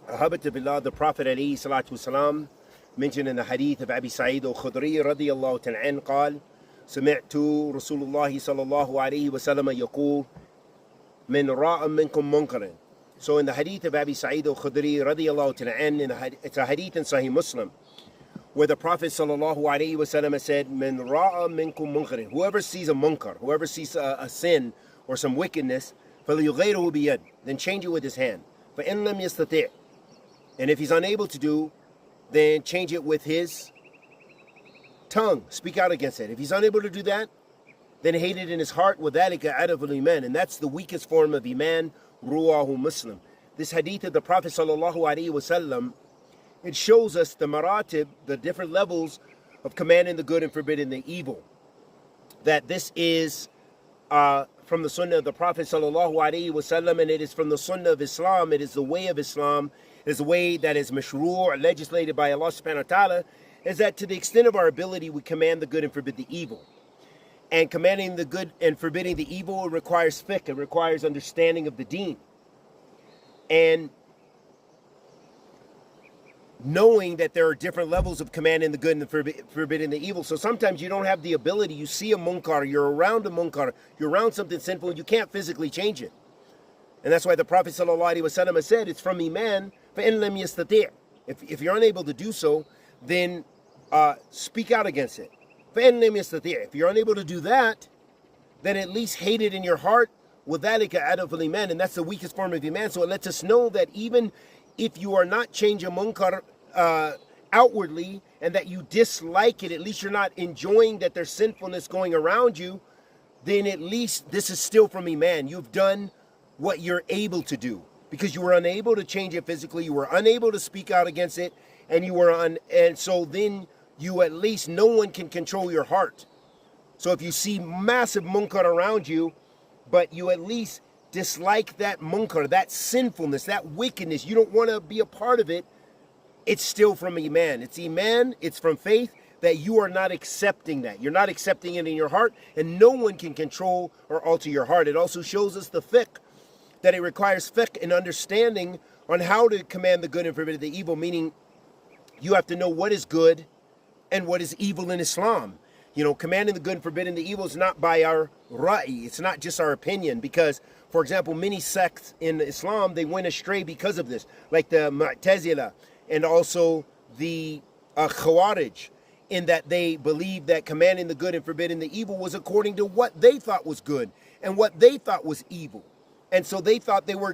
Alhamdulillah, the Prophet alayhi salatu wasalam mentioned in the hadith of Abi Sa'id al-Khudri radiyallahu ta'ala an قال سمعت رسول الله صلى الله عليه وسلم يقول من راء منكم منكرا. So in the hadith of Abi Sa'id al-Khudri radiyallahu ta'ala an, it's a hadith in Sahih Muslim, where the Prophet sallallahu alaihi wasallam said, "Min ra'a minkum munkarin." Whoever sees a munkar, whoever sees a sin or some wickedness, فَلْيُغَيْرُهُ بِيَدٍ, then change it with his hand. فَإِنْ لَمْ يَسْتَطِعْ, and if he's unable to do, then change it with his tongue. Speak out against it. If he's unable to do that, then hate it in his heart. وَذَلِكَ عَدَفُ الْإِيمَانِ, and that's the weakest form of iman. Ruwahu Muslim. This hadith of the Prophet sallallahu alaihi wasallam, it shows us the maratib, the different levels of commanding the good and forbidding the evil. That this is from the sunnah of the Prophet sallallahu alaihi wasallam, and it is from the sunnah of Islam. It is the way of Islam. It is the way that is mashru', legislated by Allah subhanahu wa ta'ala, is that to the extent of our ability, we command the good and forbid the evil. And commanding the good and forbidding the evil, it requires fiqh, it requires understanding of the deen. And knowing that there are different levels of commanding the good and forbidding the evil. So sometimes you don't have the ability, you see a munkar, you're around something sinful, and you can't physically change it. And that's why the Prophet ﷺ has said, it's from iman, فَإِنْ لَمْ يَسْتَطِعْ. If you're unable to do so, then speak out against it. فَإِنْ لَمْ يَسْتَطِعْ. If you're unable to do that, then at least hate it in your heart. وَذَلِكَ عَدَفُ الْإِيمَانِ, and that's the weakest form of iman. So it lets us know that even if you are not changing munkar outwardly, and that you dislike it, at least you're not enjoying that there's sinfulness going around you, then at least this is still from iman. You've done what you're able to do, because you were unable to change it physically, you were unable to speak out against it, and so then you at least, no one can control your heart. So if you see massive munkar around you, but you at least dislike that munkar, that sinfulness, that wickedness, you don't want to be a part of it, it's still from iman. It's iman, it's from faith, that you are not accepting that. You're not accepting it in your heart, and no one can control or alter your heart. It also shows us the fiqh, that it requires fiqh and understanding on how to command the good and forbid the evil, meaning you have to know what is good and what is evil in Islam. You know, commanding the good and forbidding the evil is not by our ra'i, it's not just our opinion, because, for example, many sects in Islam, they went astray because of this, like the Mu'tazila and also the Khawarij, in that they believed that commanding the good and forbidding the evil was according to what they thought was good and what they thought was evil. And so they thought they were